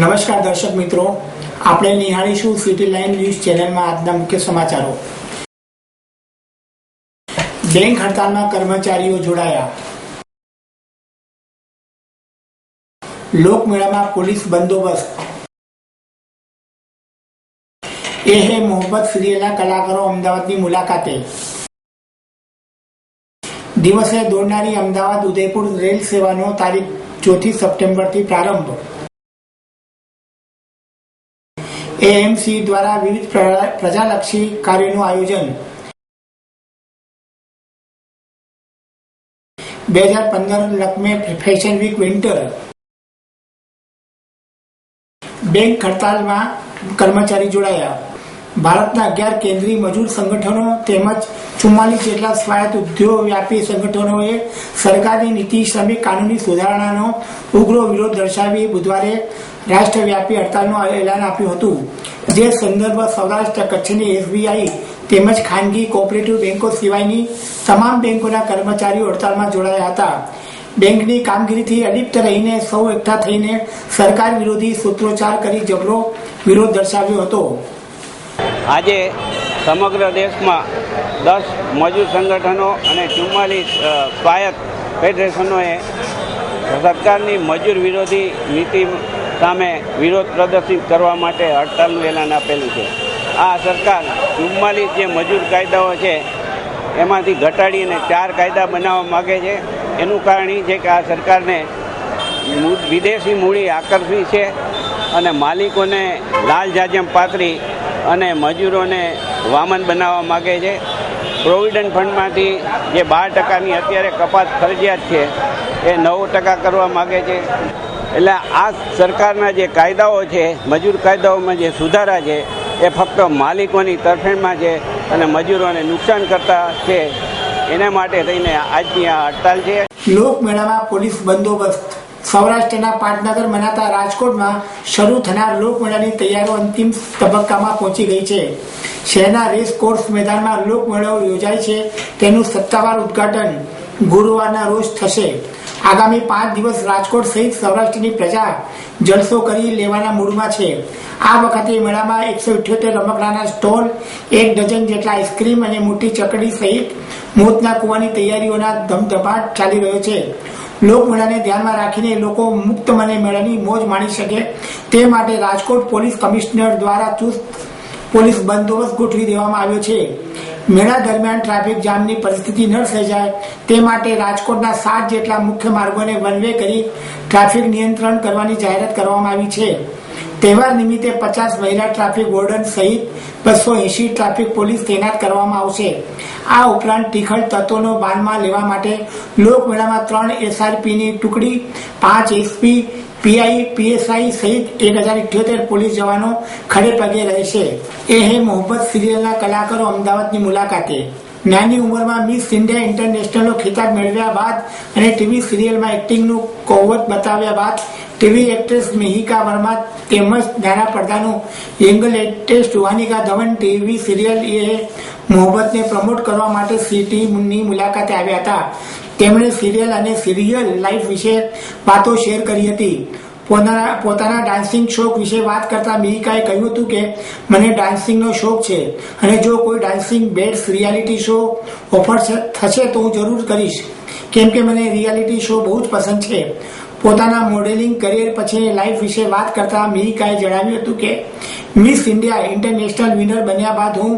નમસ્કાર દર્શક મિત્રો, આપણે નિહાળીશું સિટી લાઈન ન્યૂઝ ચેનલમાં આજના મુખ્ય સમાચારો। બેંક હડતાલમાં કર્મચારીઓ જોડાયા, લોકમેળામાં પોલીસ બંદોબસ્ત, એ હે મોહબ્બત સિરિયલના કલાકારો અમદાવાદની મુલાકાતે, દિવસે દોડનારી અમદાવાદ ઉદયપુર રેલ સેવાનો તારીખ 4 સપ્ટેમ્બરથી પ્રારંભ। એએમસી દ્વારા વિવિધ પ્રજાલક્ષી કાર્યોનું આયોજન। 2015 લખમે ફેશન વીક વિન્ટર। બેંક હડતાલમાં કર્મચારી જોડાયા। ભારતના 11 કેન્દ્રીય મજૂર સંગઠનો તેમજ 44 જેટલા સ્વાયત્ત ઉદ્યોગ વ્યાપી સંગઠનોએ સરકારની નીતિ શ્રમિક કાનૂની સુધારણાનો ઉગ્ર વિરોધ દર્શાવી બુધવારે રાષ્ટ્રવ્યાપી હડતાલનું એલાન આપ્યું હતું, જે સંદર્ભ સૌરાષ્ટ્ર કચ્છની એસબીઆઈ તેમજ ખાનગી કોઓપરેટિવ બેંકો સિવાયની તમામ બેંકોના કર્મચારીઓ હડતાલમાં જોડાયા હતા। બેંકની કામગીરીથી અલિપ્ત રહીને સૌ એકઠા થઈને સરકાર વિરોધી સૂત્રોચ્ચાર કરી જબરો વિરોધ દર્શાવ્યો હતો। આજે સમગ્ર દેશમાં 10 મજૂર સંગઠનો અને 44 સ્વાયત્ત ફેડરેશનોએ સરકારની મજૂર વિરોધી નીતિ સામે વિરોધ પ્રદર્શિત કરવા માટે હડતાલનું એલાન આપેલું છે। આ સરકાર 44 જે મજૂર કાયદાઓ છે એમાંથી ઘટાડીને 4 કાયદા બનાવવા માગે છે। એનું કારણ એ છે કે આ સરકારને વિદેશી મૂડી આકર્ષવી છે અને માલિકોને લાલ જાજમ પાથરી અને મજૂરોને વામન બનાવવા માગે છે। પ્રોવિડન્ટ ફંડમાંથી જે 12% અત્યારે કપાત ફરજિયાત છે એ 9% કરવા માગે છે। એટલે આ સરકારના જે કાયદાઓ છે, મજૂર કાયદાઓમાં જે સુધારા છે એ ફક્ત માલિકોની તરફેણમાં છે અને મજૂરોને નુકસાન કરતા છે। એના માટે થઈને આજની આ હડતાલ છે। લોકમેળામાં પોલીસ બંદોબસ્ત। સૌરાષ્ટ્રના પાટનગર મનાતા રાજકોટમાં શરૂ થનાર લોકમેળાની તૈયારીઓ અંતિમ તબક્કામાં પહોંચી ગઈ છે। શહેરના રેસ કોર્સ મેદાનમાં લોકમેળો યોજાય છે, તેનું સત્તાવાર ઉદ્ઘાટન ગુરુવારના રોજ થશે। આગામી 5 દિવસ રાજકોટ સહિત સૌરાષ્ટ્રની પ્રજા જલસો કરી લેવાના મૂડમાં છે। આ વખતે મેળામાં 178 રમકડાના સ્ટોલ, 1 ડઝન જેટલા આઈસ્ક્રીમ અને મોટી ચકડી સહિત મોતના કુવાની તૈયારીઓના ધમધમાટ ચાલી રહ્યો છે। લોકમેળાને ધ્યાનમાં રાખીને લોકો મુક્ત મને મેળાની મોજ માણી શકે તે માટે રાજકોટ પોલીસ કમિશનર દ્વારા ચુસ્ત પોલીસ બંદોબસ્ત ગોઠવી દેવામાં આવ્યો છે। મેળા દરમિયાન ટ્રાફિક જામની પરિસ્થિતિ ન સર્જાય તે માટે રાજકોટના 7 જેટલા મુખ્ય માર્ગોને વન વે કરી ટ્રાફિક નિયંત્રણ કરવાની જાહેરાત કરવામાં આવી છે। તહેવાર નિમિત્તે 50 મહિલા ટ્રાફિક વોર્ડન સહિત 280 ટ્રાફિક પોલીસ તૈનાત કરવામાં આવશે। આ ઉપરાંત ટીખળ તત્વોનો બાનમાં લેવા માટે લોકમેળામાં 3 SRPની ટુકડી, 5 SP, PI, PSI સહિત 1078 પોલીસ જવાનો ખડે પગે રહેશે। એ હે મોહબ્બત સિરિયલના કલાકારો અમદાવાદની મુલાકાતે। નાની ઉંમરમાં મિસ ઇન્ડિયા ઇન્ટરનેશનલનો ખિતાબ મેળવ્યા બાદ અને ટીવી સિરિયલમાં એક્ટિંગનું કૌવત બતાવ્યા બાદ ટીવી એક્ટ્રેસ મિહિકા વર્મા તેમજ નાના પડદાનું young latest Vanika Dhawan TV serial એ મોહબ્બતને પ્રમોટ કરવા માટે સિટીની મુલાકાતે આવ્યા હતા। તેમણે સિરિયલ અને સિરિયલ લાઈફ વિશે વાતો શેર કરી હતી। પોતાના ડાન્સિંગ શોખ વિશે વાત કરતા મિહિકાએ કહ્યું હતું કે મને ડાન્સિંગનો શોખ છે અને જો કોઈ dancing beds reality show offer થશે તો હું જરૂર કરીશ, કેમ કે મને રિયાલિટી શો બહુ જ પસંદ છે। પોતાના મોડેલિંગ કરિયર પછી લાઈફ વિશે વાત કરતા મિહિકાએ જણાવ્યું હતું કે મિસ ઇન્ડિયા ઇન્ટરનેશનલ વિનર બન્યા બાદ હું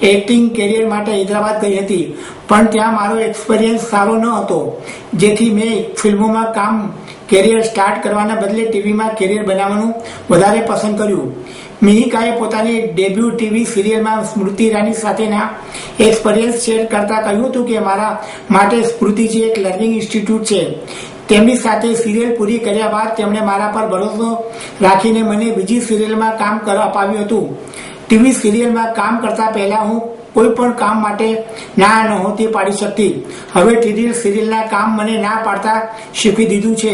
એક્ટિંગ કેરિયર માટે હૈદરાબાદ ગઈ હતી, પણ ત્યાં મારો એક્સપિરિયન્સ સારો ન હતો, જેથી મેં ફિલ્મોમાં કેરિયર સ્ટાર્ટ કરવાના બદલે ટીવીમાં કેરિયર બનાવવાનું વધારે પસંદ કર્યું। મિહિકાએ પોતાની ડેબ્યુ ટીવી સિરિયલમાં સ્મૃતિ ઈરાની સાથેના એક્સપિરિયન્સ શેર કરતા કહ્યું હતું કે મારા માટે સ્મૃતિજી એક લર્નિંગ ઇન્સ્ટિટ્યૂટ છે। તેમની સાથે સિરિયલ પૂરી કર્યા બાદ તેમણે મારા પર ભરોસો રાખીને મને બીજી સિરિયલમાં કામ અપાવ્યું હતું। ટીવી સિરિયલમાં કામ કરતા પહેલા હું કોઈ પણ કામ માટે ના નહોતી પાડી શકતી, હવે ટીવી સિરિયલના કામ મને ના પાડતા શીખી દીધું છે।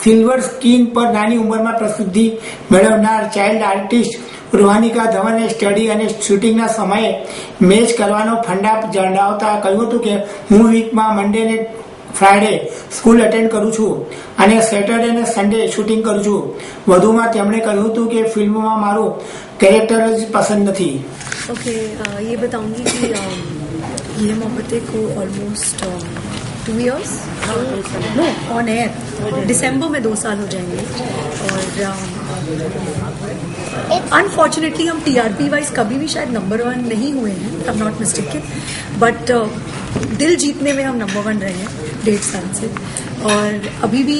સિલ્વર સ્ક્રીન પર નાની ઉંમરમાં પ્રસિદ્ધિ મેળવનાર ચાઇલ્ડ આર્ટિસ્ટ રૂહાનિકા ધવને સ્ટડી અને શૂટિંગના સમયે મેચ કરવાનો ફંડા જણાવતા કહ્યું હતું કે હું વીકમાં મંડે ને ફ્રાઈડે સ્કૂલ અટેન્ડ કરું છું અને સેટરડે અને સન્ડે શૂટિંગ કરું છું. વધુમાં તેમણે કહ્યું હતું કે ફિલ્મમાં મારું કેરેક્ટર જ પસંદ નથી. ओके ये बताऊंगी कि ये मोहब्बतें को almost 2 years no on air दिसंबर में 2 साल हो जाएंगे और अनफॉर्चुनेटली हम टीआरपी वाइज कभी भी शायद नंबर 1 नहीं हुए हैं, I am not mistaken, but दिल जीतने में हम नंबर 1 रहे हैं 1.5 साल से. और अभी भी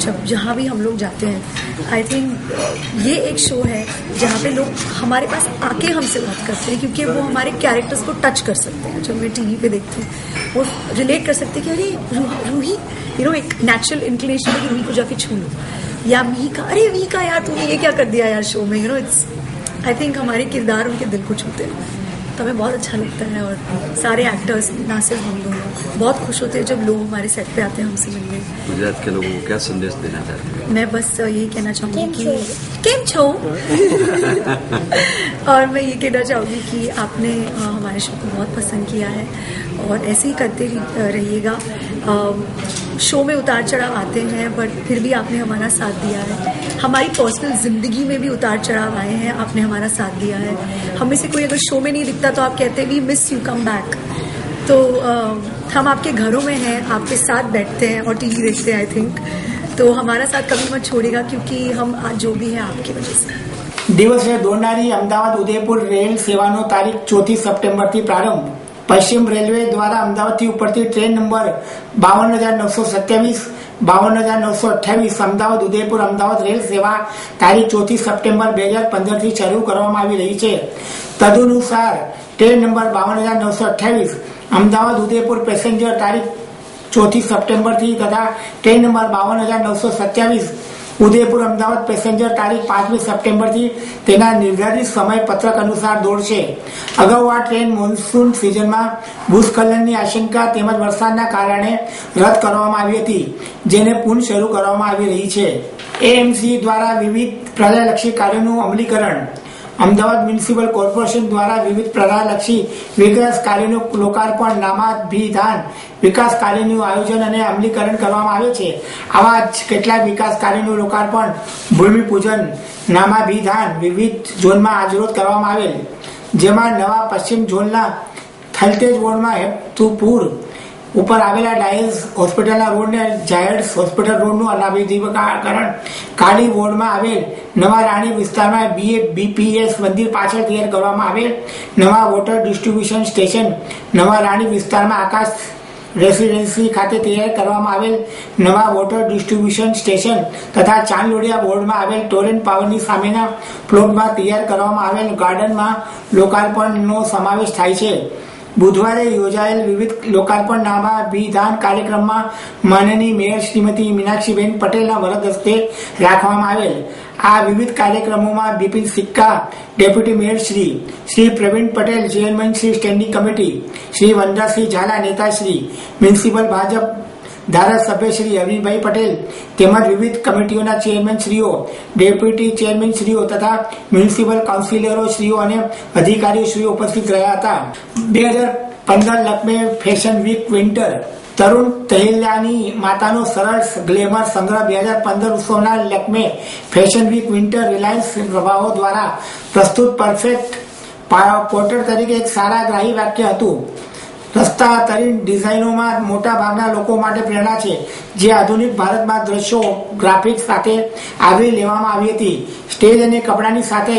जब जहाँ भी हम लोग जाते हैं आई थिंक ये एक शो है जहाँ पे लोग हमारे पास आके हमसे बात करते हैं क्योंकि वो हमारे कैरेक्टर्स को टच कर सकते हैं. जब मैं टीवी पे देखती हूँ वो रिलेट कर सकते हैं कि अरे रूही एक नेचुरल इंक्लिनेशन है कि रूही को जाके छू लो, या मीका अरे मीका यार तूने ये क्या कर दिया यार शो में. इट्स आई थिंक हमारे किरदार उनके दिल को छूते हैं तो हमें बहुत अच्छा लगता है. और सारे एक्टर्स ना सिर्फ हम दोनों बहुत खुश होते हैं जब लोग हमारे सेट पे आते हैं हमसे मिलने. गुजरात के लोगों को क्या संदेश देना चाहते हैं? मैं बस यही कहना चाहूँगी कि केम छो और मैं ये कहना चाहूँगी कि आपने हमारे शो को बहुत पसंद किया है और ऐसे ही करते रहिएगा. शो में उतार चढ़ाव आते हैं बट फिर भी आपने हमारा साथ दिया है. हमारी पर्सनल ज़िंदगी में भी उतार चढ़ाव आए हैं, आपने हमारा साथ दिया है. हमें से कोई अगर शो में नहीं दिखता तो आप कहते we miss you come back. तो हम आपके घरों में हैं, आपके साथ बैठते हैं और टीवी देखते हैं. आई थिंक तो हमारा साथ कभी मत छोड़ेगा क्योंकि हम आज जो भी है आपकी वजह से. દિવસે દોડનારી અમદાવાદ ઉદયપુર રેલ સેવાનો તારીખ 4 સપ્ટેમ્બરથી પ્રારંભ. પશ્ચિમ રેલવે દ્વારા અમદાવાદથી ઉપડતી train number 52,927, 52,928 Ahmedabad Udaipur Ahmedabad rail સેવા તારીખ 4 સપ્ટેમ્બર 2015થી શરૂ કરવામાં આવી રહી છે. તદનુસાર train number 52,928 Ahmedabad Udaipur passenger તારીખ 4 સપ્ટેમ્બરથી તથા train number 52,927 Udaipur Ahmedabad passenger તારીખ 5મી સપ્ટેમ્બરથી તેના નિર્ધારિત સમય પત્રક અનુસાર દોડશે. અગાઉ આ ટ્રેન મોન્સૂન સિઝનમાં ભૂસ્ખલનની આશંકા તેમજ વરસાદના કારણે રદ કરવામાં આવી હતી જેને પુનઃ શરૂ કરવામાં આવી રહી છે. એએમસી દ્વારા વિવિધ પ્રજાલક્ષી કાર્યોનું અમલીકરણ. અમદાવાદ મ્યુનિસિપલ કોર્પોરેશન દ્વારા વિવિધ પ્રજાલક્ષી વિકાસ કાર્યોનું લોકાર્પણ, નામાભિધાન, વિકાસ કાર્યનું આયોજન અને અમલીકરણ કરવામાં આવે છે. આવા જ કેટલાક વિકાસ કાર્યોનું લોકાર્પણ, ભૂમિપૂજન, નામાભિધાન વિવિધ ઝોનમાં આજરોજ કરવામાં આવેલ, જેમાં નવા પશ્ચિમ ઝોનના થલતેજ વોર્ડમાં હેતુપુર ઉપર આવેલા ડાયસ હોસ્પિટલના રોડને જાયડ્સ હોસ્પિટલ રોડનું અનાવિધિકરણ, કાળી વોર્ડમાં આવેલ નવા રાણી વિસ્તારમાં BPS મંદિર પાછળ તૈયાર કરવામાં આવેલ નવા વોટર ડિસ્ટ્રીબ્યુશન સ્ટેશન, નવા રાણી વિસ્તારમાં આકાશ રેસિડેન્સી ખાતે તૈયાર કરવામાં આવેલ નવા વોટર ડિસ્ટ્રીબ્યુશન સ્ટેશન તથા ચાંદલોડિયા વોર્ડમાં આવેલ ટોરેન્ટ પાવરની સામેના પ્લોટમાં તૈયાર કરવામાં આવેલ ગાર્ડનમાં લોકાર્પણનો સમાવેશ થાય છે. બુધવારે યોજાયેલ વિવિધ લોકાર્પણ નામાભિધાન કાર્યક્રમમાં માનનીય મેયર શ્રીમતી મીનાક્ષીબેન પટેલના વરદ હસ્તે રાખવામાં આવેલ. આ વિવિધ કાર્યક્રમોમાં Bipin Sikka deputy mayor Shri Praveen Patel chairman Shri standing committee, Shri Vanrajsinh Zala નેતાશ્રી, મ્યુનિસિપલ ભાજપ ધારાસભ્ય શ્રી અરવિંદભાઈ પટેલ તેમજ વિવિધ કમિટીઓના ચેરમેનશ્રીઓ, ડેપ્યુટી ચેરમેનશ્રીઓ તથા મ્યુનિસિપલ કાઉન્સિલરો શ્રીઓ અને અધિકારીઓ શ્રીઓ ઉપસ્થિત રહ્યા હતા. 2015 લખમે ફેશન વીક વિન્ટર તરુણ તહેલિયાની માતાનો સરળ ગ્લેમર સંગ્રહ 2015 ઉત્સવના લખમે ફેશન વીક વિન્ટર રિલાયન્સ પ્રભાવો દ્વારા પ્રસ્તુત પરફેક્ટ પોર્ટ્રેટ તરીકે એક સારા ગ્રાહી વાક્ય હતું. રસ્તા તરીન ડિઝાઇનોમાં મોટા ભાગના લોકો માટે પ્રેરણા છે, જે આધુનિક ભારતમાં દ્રશ્યો ગ્રાફિક્સ સાથે આવરી લેવામાં આવી હતી. સ્ટેજ અને કપડાની સાથે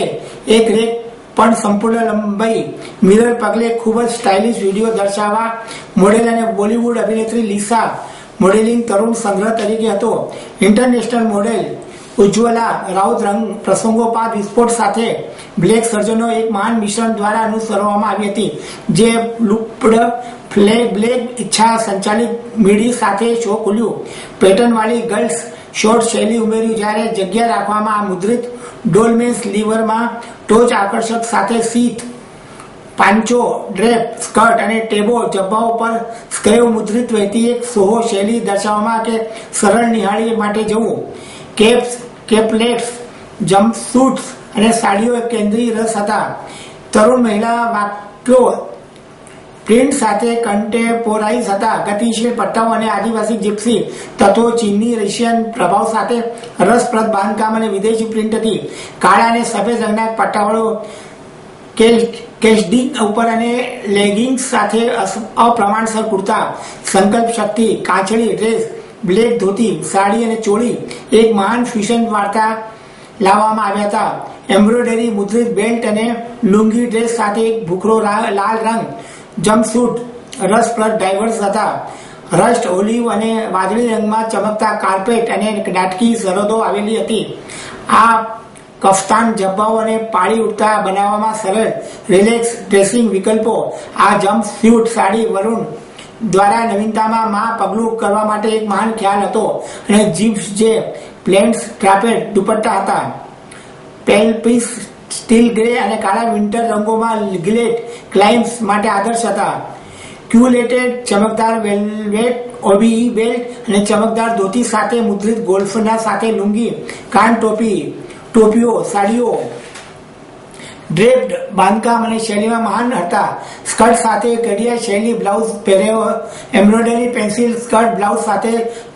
એક રેક પણ સંપૂર્ણ લંબાઈ મિરર પગલે ખૂબ જ સ્ટાઇલિશ વિડીયો દર્શાવવા મોડેલ અને બોલિવૂડ અભિનેત્રી લિસા મોડેલિંગ તરુણ સંગ્રહ તરીકે હતો. ઇન્ટરનેશનલ મોડેલ ઉજ્જવલા રાઉત રંગ પ્રસંગોપાત વિસ્ફોટ સાથે બ્લેક સર્જનો એક મહાન મિશ્રણ દ્વારા અનુસરવામાં આવી હતી, જે લુપ્ડ બ્લેક ઈચ્છા સંચાલિત મીડી સાથે શો ખુલ્યું. પેટર્ન વાળી ગર્લ્સ શોર્ટ શૈલી ઉમેર્યું, જ્યારે જગ્યા રાખવામાં આ મુદ્રિત ડોલમેન્સ લીવરમાં ટોચ આકર્ષક સાથે સીટ, પાંચો, ડ્રેપ, સ્કર્ટ અને ટેબો જબ્બાઓ પર સ્ક્રેવ મુદ્રિત વહેતી એક સોહો શૈલી દર્શાવવામાં કે સરળ નિહાળી માટે જવું. કેપ્સ, કેપલેટ્સ, જમ્પસૂટ્સ અને સાડીઓ કેન્દ્રીય રસ હતા. તરુણ મહિલા વાક્યો પ્રિન્ટ સાથે કન્ટેમ્પોરાઇઝ હતા. ગતિશીલ પટ્ટાઓ અને આદિવાસી જીપ્સી તત્વો, ચીની રશિયન પ્રભાવ સાથે રસપ્રદ બાંધકામ અને વિદેશી પ્રિન્ટ હતી. કાળા અને સફેદ રંગના પટ્ટાવાળો કેસ્ડિંગ ઉપર અને લેગિંગ્સ સાથે અપ્રમાણસર કુર્તા, સંકલ્પ શક્તિ, કાંચળી ડ્રેસ, બ્લેક ધોતી, સાડી અને ચોળી, એક મહાન ફેશન વાર્તા લાવવામાં આવ્યા હતા. એમ્બ્રોઇડરી, મુદ્રિત બેલ્ટ અને લુંગી ડ્રેસ સાથે એક ભૂખરો લાલ રંગ જમ્પસૂટ રસપ્રદ ડાયવર્સ હતા. રસ્ટ, ઓલિવ અને વાદળી રંગમાં ચમકતા કાર્પેટ અને નાટકી સરહદો આવેલી હતી. આ કફતાન જબ્બાઓ અને પાળી ઉઠતા બનાવવામાં સરળ રિલેક્સ ડ્રેસિંગ વિકલ્પો. આ જમ્પ સ્યુટ સાડી વરુણ દ્વારા નવીનતામાં પગલું કરવા માટે એક મહાન ખ્યાલ હતો. અને જીપ્સ જે પ્લેન્સ ટ્રાપેડ દુપટ્ટા હતા. પેલપીસ સ્ટીલ ગ્રે અને કાળા વિન્ટર રંગોમાં ગિલેટ ક્લાઇમ્સ માટે આદર્શ હતા. ક્યુલેટેડ ચમકદાર વેલ્વેટ ઓબીઈ બેલ્ટ અને ચમકદાર ધોતી સાથે મુદ્રિત ગોલ્ફના સાથે લુંગી, કાન ટોપીઓ, સાડીઓ, ડ્રેપ્ડ બાંધકામ અને શૈલીમાં મહાન હતા. સ્કર્ટ સાથે કડિયા શૈલી બ્લાઉઝ પહેરેવો, એમ્બ્રોઇડરી પેન્સિલ સ્કર્ટ બ્લાઉઝ સાથે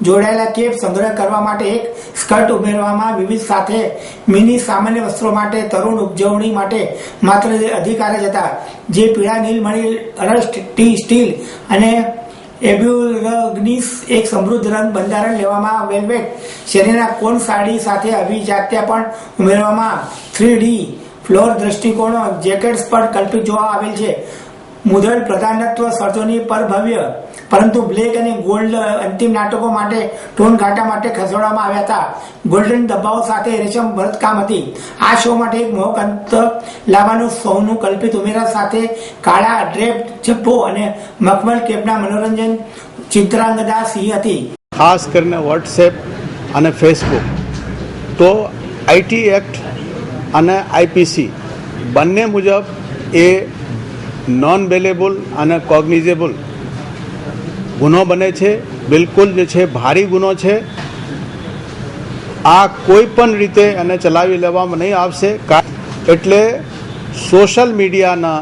જોડાયેલા કેપ સંગ્રહ કરવા માટે એક સ્કર્ટ ઉમેરવામાં વિવિધ સાથે મિની સામાન્ય વસ્ત્રો માટે તરુણ ઉજવણી માટે માત્ર અધિકાર જ હતા. જે પીળા નીલમણી રસ્ટ ટી સ્ટીલ અને એબ્યુરગ્નિસ એક સમૃદ્ધ રંગ બંધારણ લેવામાં વેલ્વેટ શરીરના કોન સાડી સાથે અભિજાત્ય પણ ઉમેરવામાં 3D ફ્લોર દ્રષ્ટિકોણો જેકેટ્સ પર કલ્પિત જોવા આવેલ છે. મુદ્રણ પ્રધાનત્વ સર્જોની પરભવ્ય પરંતુ બ્લેક અને ગોલ્ડ અંતિમ નાટકો માટે ટોન ઘાટા માટે ખસેડવામાં આવ્યા હતા. ગોલ્ડન ડબ્બાઓ સાથે રેશમ ભરતકામ હતી. આ શો માટે એક મોહક અંત લાવવાનું સૌનું કલ્પિત ઉમેરા સાથે કાળા ડ્રેપ જબ્બો અને મખમલ કેપના મનોરંજન ચિત્રાંગદા સિંહ હતી. ખાસ કરીને વોટ્સએપ અને ફેસબુક તો આઈટી એક્ટ અને આઈપીસી બંને મુજબ એ નોન બેલેબલ અને કોગ્નિઝેબલ ગુનો બને છે. બિલકુલ જે છે ભારી ગુનો છે. આ કોઈ પણ રીતે એને ચલાવી લેવામાં નહીં આવશે. એટલે સોશિયલ મીડિયાના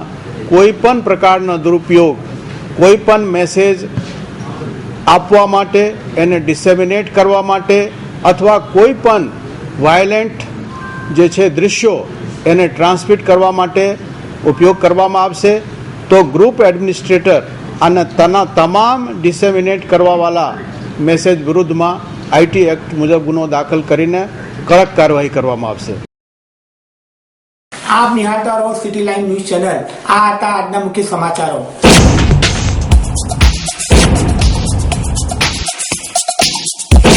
કોઈ પણ પ્રકારનો દુરુપયોગ, કોઈ પણ મેસેજ આપવા માટે, એને ડિસેમિનેટ કરવા માટે અથવા કોઈ પણ વાયલેન્ટ જે છે દૃશ્યો એને ટ્રાન્સમિટ કરવા માટે ઉપયોગ કરવામાં આવશે. તો ગ્રુપ એડમિનિસ્ટ્રેટર અને તેના તમામ ડિસેમિનેટ કરવાવાળા મેસેજ વિરુદ્ધમાં આઈટી એક્ટ મુજબ ગુનો દાખલ કરીને કડક કાર્યવાહી કરવામાં આવશે. આપ નિહાળતા રહો સિટી લાઈવ ન્યૂઝ ચેનલ. આ હતા આજના મુખ્ય સમાચારો.